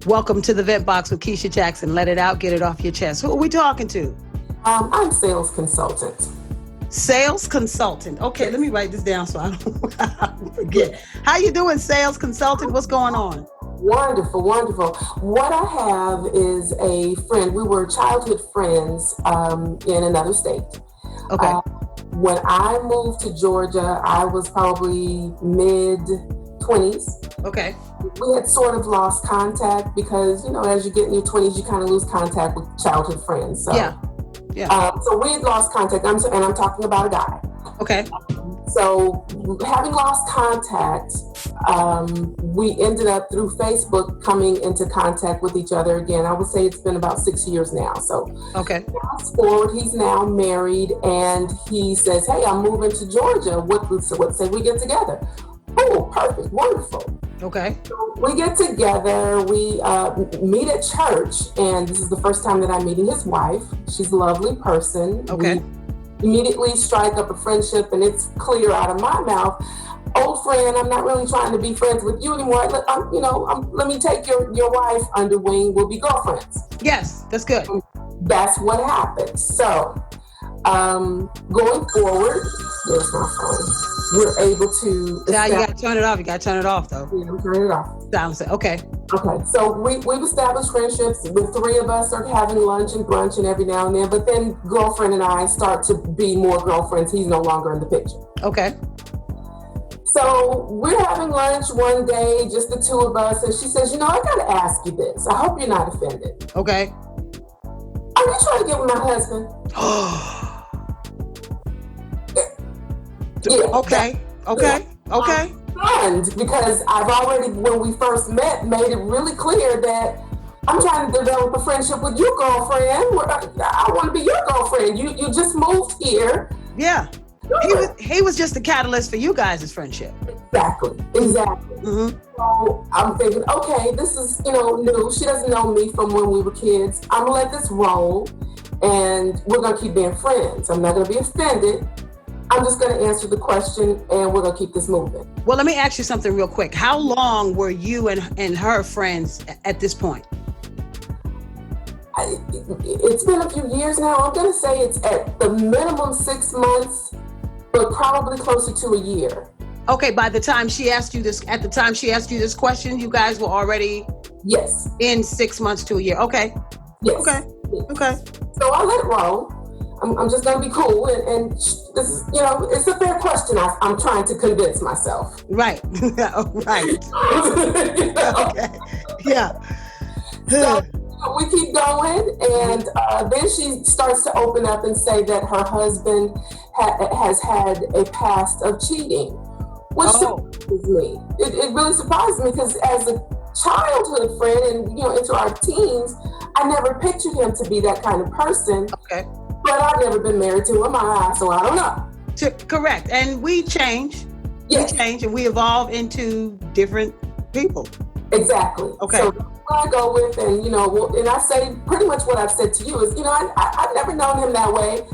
Welcome to the Vent Box with Keisha Jackson. Let it out, get it off your chest. Who are we talking to? I'm sales consultant. Sales consultant. Okay, let me write this down so I don't forget. How you doing, sales consultant? What's going on? Wonderful, wonderful. What I have is a friend. We were childhood friends in another state. Okay. When I moved to Georgia, I was probably mid-20s. Okay. We had sort of lost contact because, as you get in your 20s, you kind of lose contact with childhood friends. So, yeah. So we had lost contact, and I'm talking about a guy. Okay. So having lost contact, we ended up through Facebook coming into contact with each other again. I would say it's been about 6 years now. So okay. Fast forward, he's now married, and he says, "Hey, I'm moving to Georgia. What say we get together?" Oh, perfect, wonderful. Okay. So we get together, we meet at church, and this is the first time that I'm meeting his wife. She's a lovely person. Okay. We immediately strike up a friendship, and it's clear out of my mouth, "Old friend, I'm not really trying to be friends with you anymore. Let me take your wife under wing. We'll be girlfriends." Yes, that's good. And that's what happened. So going forward, there's my phone. We're able to. Yeah, you got to turn it off. You got to turn it off, though. Yeah, I'm turning it off. Okay. Okay. So we've established friendships. The three of us are having lunch and brunch and every now and then. But then girlfriend and I start to be more girlfriends. He's no longer in the picture. Okay. So we're having lunch one day, just the two of us, and she says, "I got to ask you this. I hope you're not offended. Okay. Are you trying to get with my husband?" Yeah, okay. And because I've already, when we first met, made it really clear that I'm trying to develop a friendship with you, girlfriend. I want to be your girlfriend. You just moved here. Yeah. He was just the catalyst for you guys' friendship. Exactly. Mm-hmm. So I'm thinking, okay, this is, new. She doesn't know me from when we were kids. I'm going to let this roll, and we're going to keep being friends. I'm not going to be offended. I'm just going to answer the question, and we're going to keep this moving. Well, let me ask you something real quick. How long were you and her friends at this point? It's been a few years now. I'm going to say it's at the minimum 6 months, but probably closer to a year. Okay, at the time she asked you this question, you guys were already yes in 6 months to a year. Okay. Yes. Okay. So I let it roll. I'm just gonna be cool, and this is, it's a fair question. I'm trying to convince myself. Right. Right. Okay. Yeah. So we keep going, and then she starts to open up and say that her husband has had a past of cheating, which surprises me. It really surprises me because as a childhood friend and into our teens, I never pictured him to be that kind of person. Okay. But I've never been married to him, so I don't know. Correct. And we change. Yes. We change and we evolve into different people. Exactly. Okay. So that's what I go with, and and I say pretty much what I've said to you is, I've never known him that way,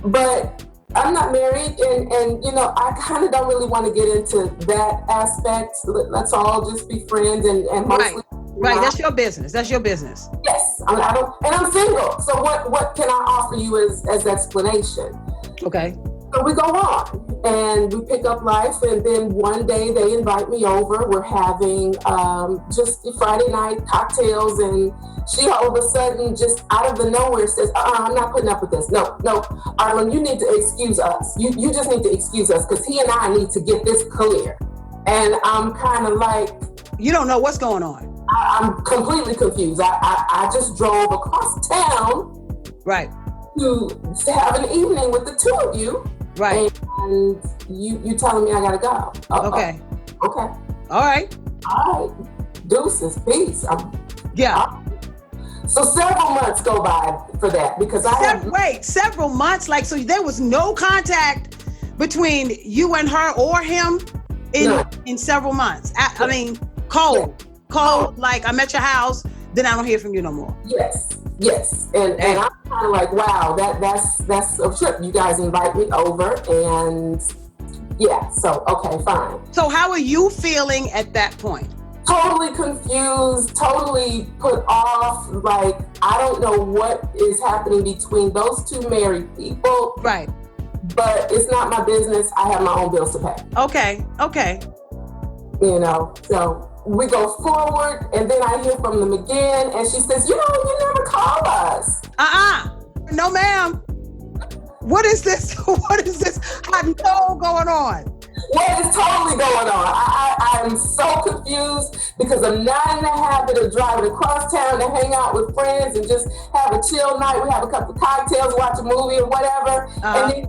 but I'm not married, and I kind of don't really want to get into that aspect. Let's all just be friends, and mostly. Right, that's your business. Yes, I don't, and I'm single. So what can I offer you as explanation? Okay. So we go on, and we pick up life, and then one day they invite me over. We're having just Friday night cocktails, and she all of a sudden, just out of the nowhere, says, "I'm not putting up with this. No, Arlen, you need to excuse us. You just need to excuse us because he and I need to get this clear." And I'm kind of like, you don't know what's going on. I'm completely confused. I just drove across town, right, to have an evening with the two of you, right, and you telling me I gotta go. Okay. Okay. All right. Deuces, peace. So several months go by for that because several months. Like, so there was no contact between you and her or him in several months. I mean, cold. Yeah. Like I'm at your house, then I don't hear from you no more. Yes, and I'm kind of like, wow, that's a trip. You guys invite me over, and yeah, so okay, fine. So how are you feeling at that point? totally confused, totally put off. Like, I don't know what is happening between those two married people. Right. But it's not my business. I have my own bills to pay. Okay. You know, so we go forward, and then I hear from them again, and she says, you never call us. No, ma'am. What is this? What is this? I know going on. What is totally going on? I'm so confused because I'm not in the habit of driving across town to hang out with friends and just have a chill night. We have a couple of cocktails, watch a movie or whatever. And then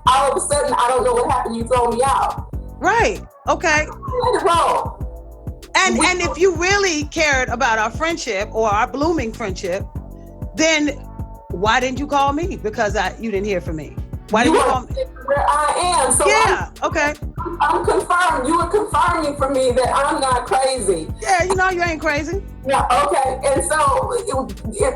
all of a sudden, I don't know what happened. You throw me out. Right. Okay. Let it roll. And if you really cared about our friendship or our blooming friendship, then why didn't you call me? Because you didn't hear from me. Why didn't you call me? Where I am. So yeah. Okay. I'm confirmed. You were confirming for me that I'm not crazy. Yeah, you ain't crazy. Yeah, okay. And so,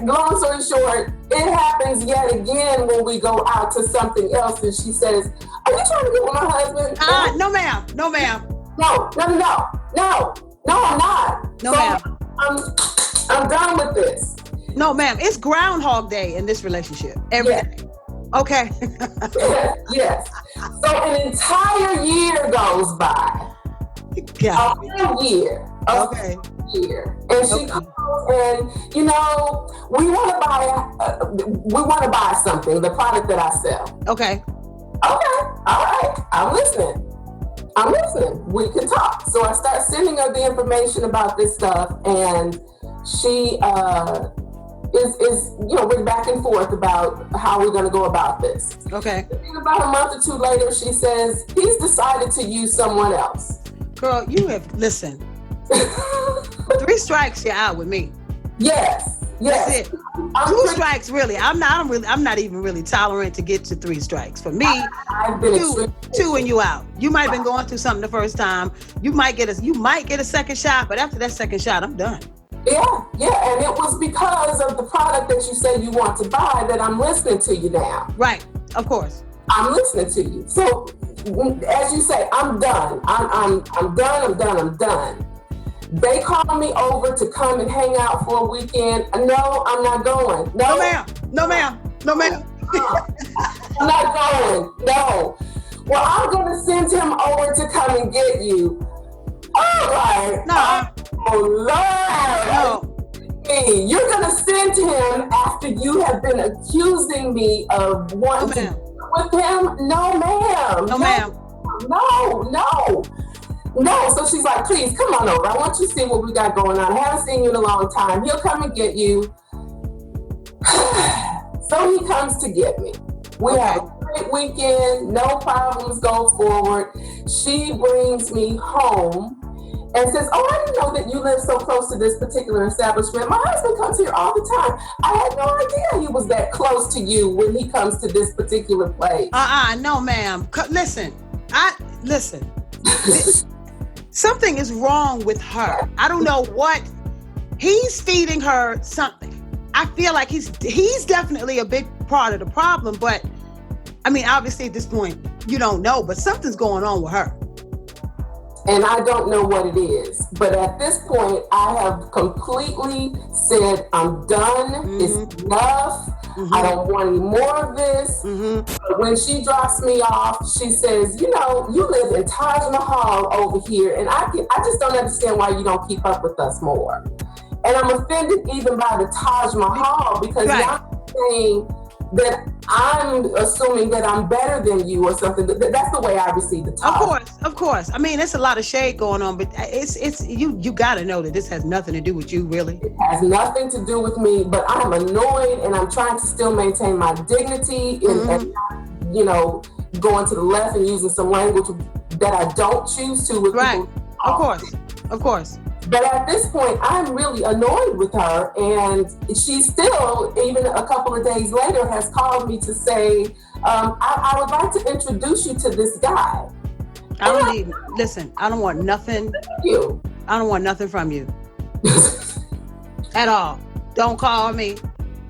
long story short, it happens yet again when we go out to something else, and she says, "Are you trying to get with my husband?" No, ma'am. No, ma'am. No, I'm not. No, so ma'am. I'm done with this. No, ma'am. It's Groundhog Day in this relationship. Every day. Okay. Yes. So an entire year goes by. Yeah. A whole year. Okay. Year. And she calls and, we want to buy something, the product that I sell. Okay. Okay. All right. I'm listening. We can talk. So I start sending her the information about this stuff, and she is we're back and forth about how we're going to go about this. Okay. And about a month or two later, she says he's decided to use someone else. Girl, listen. 3 strikes, you're out with me. Yes. That's it. 2 strikes, really. I'm not even really tolerant to get to 3 strikes. For me, I've been two and you out. You might have been going through something the first time. You might get a second shot, but after that second shot, I'm done. Yeah, and it was because of the product that you say you want to buy that I'm listening to you now. Right, of course. I'm listening to you. So, as you say, I'm done. I'm done. They call me over to come and hang out for a weekend. No, I'm not going. No, ma'am. I'm not going. No. Well, I'm going to send him over to come and get you. All right. No. Oh, Lord. No. You're going to send him after you have been accusing me of wanting to be with him? No, ma'am. No, ma'am. No. So she's like, please, come on over. I want you to see what we got going on. I haven't seen you in a long time. He'll come and get you. So he comes to get me. We have a great weekend. No problems go forward. She brings me home and says, I didn't know that you live so close to this particular establishment. My husband comes here all the time. I had no idea he was that close to you when he comes to this particular place. No, ma'am. Listen. Something is wrong with her. I don't know what. He's feeding her something. I feel like he's definitely a big part of the problem, but I mean, obviously at this point, you don't know, but something's going on with her. And I don't know what it is. But at this point, I have completely said, I'm done. Mm-hmm. It's enough. Mm-hmm. I don't want any more of this. Mm-hmm. But when she drops me off, she says, you live in Taj Mahal over here. And I just don't understand why you don't keep up with us more. And I'm offended even by the Taj Mahal because y'all saying that I'm assuming that I'm better than you or something. That's the way I receive the Taj. Of course. I mean, it's a lot of shade going on, but it's you got to know that this has nothing to do with you, really. It has nothing to do with me, but I'm annoyed and I'm trying to still maintain my dignity and going to the left and using some language that I don't choose to with people. Of course. But at this point, I'm really annoyed with her, and she still, even a couple of days later, has called me to say, I would like to introduce you to this guy. I don't want nothing. I don't want nothing from you. At all. Don't call me.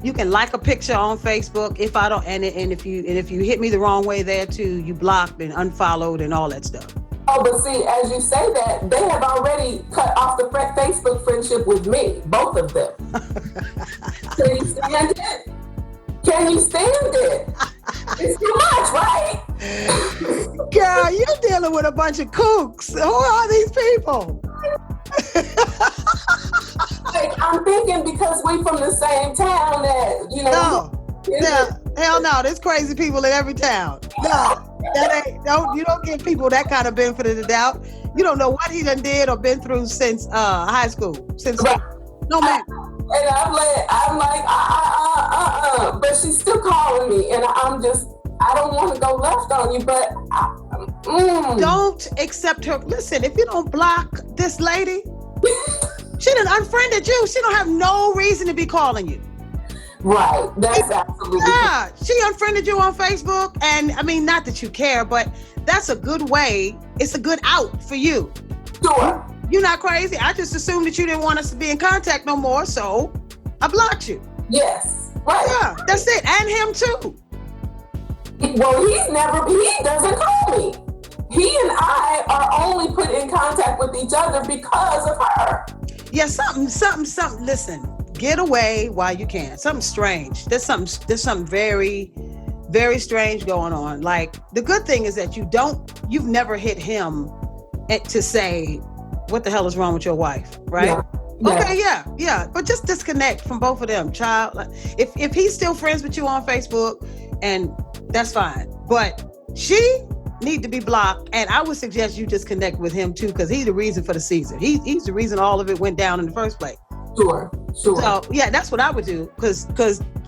You can like a picture on Facebook if I don't, and if you hit me the wrong way there too, you blocked and unfollowed and all that stuff. Oh, but see, as you say that, they have already cut off the Facebook friendship with me, both of them. Can you stand it? Can you stand it? It's too much, right? Girl, you're dealing with a bunch of kooks. Who are these people? Like, I'm thinking because we from the same town that, you know. No, hell no. There's crazy people in every town. No, you don't give people that kind of benefit of the doubt. You don't know what he done did or been through since high school. No man. And I'm like, but she's still calling me, and I don't want to go left on you, but don't accept her. Listen, if you don't block this lady, she done unfriended you. She don't have no reason to be calling you. Right. That's absolutely true. She unfriended you on Facebook, and I mean, not that you care, but that's a good way. It's a good out for you. Sure. You're not crazy. I just assumed that you didn't want us to be in contact no more, so I blocked you. Yes. Right. Yeah, that's it. And him too. Well, he doesn't call me. He and I are only put in contact with each other because of her. Yeah, something. Listen, get away while you can. Something strange. There's something very, very strange going on. Like, the good thing is that you've never hit him to say, what the hell is wrong with your wife, right? Yeah. Okay, yeah. But just disconnect from both of them, child. Like, if he's still friends with you on Facebook, and that's fine. But she need to be blocked, and I would suggest you just connect with him too, because he's the reason for the season. He's the reason all of it went down in the first place. Sure. So yeah, that's what I would do, because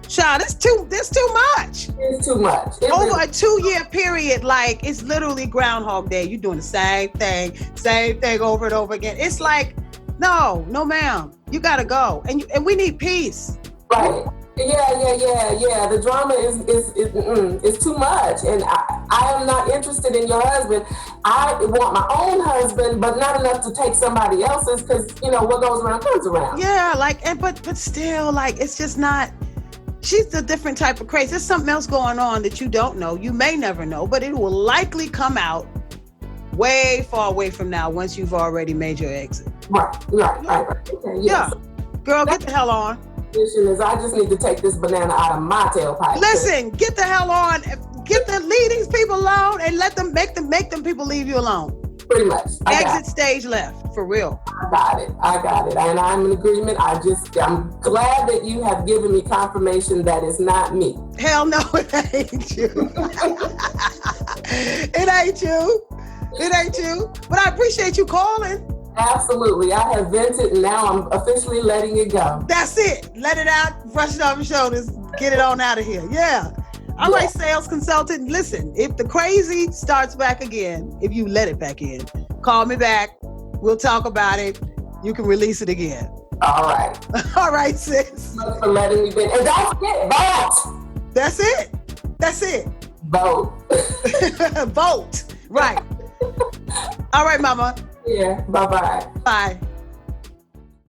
child, there's too much. It's too much. Over a 2-year period, like, it's literally Groundhog Day. You're doing the same thing over and over again. It's like, no, ma'am, you gotta go, and we need peace. Right. Yeah. The drama is too much, and I am not interested in your husband. I want my own husband, but not enough to take somebody else's, because what goes around comes around. Yeah, but still, like, it's just not. She's a different type of crazy. There's something else going on that you don't know. You may never know, but it will likely come out way far away from now once you've already made your exit. Right. Okay, yeah. Girl, get the hell on. Is I just need to take this banana out of my tailpipe. Listen, get the hell on. Leave these people alone, and make them people leave you alone. Pretty much. Exit stage left, for real. I got it. And I'm in agreement. I'm glad that you have given me confirmation that it's not me. Hell no, it ain't you. It ain't you. But I appreciate you calling. Absolutely. I have vented, and now I'm officially letting it go. That's it. Let it out, brush it off your shoulders, get it on out of here. Yeah. All right, sales consultant. Listen, if the crazy starts back again, if you let it back in, call me back. We'll talk about it. You can release it again. All right. All right, sis. Thanks for letting me vent. And don't forget, vote. That's it. Vote. Vote. Right. All right, mama. Yeah. Bye-bye. Bye.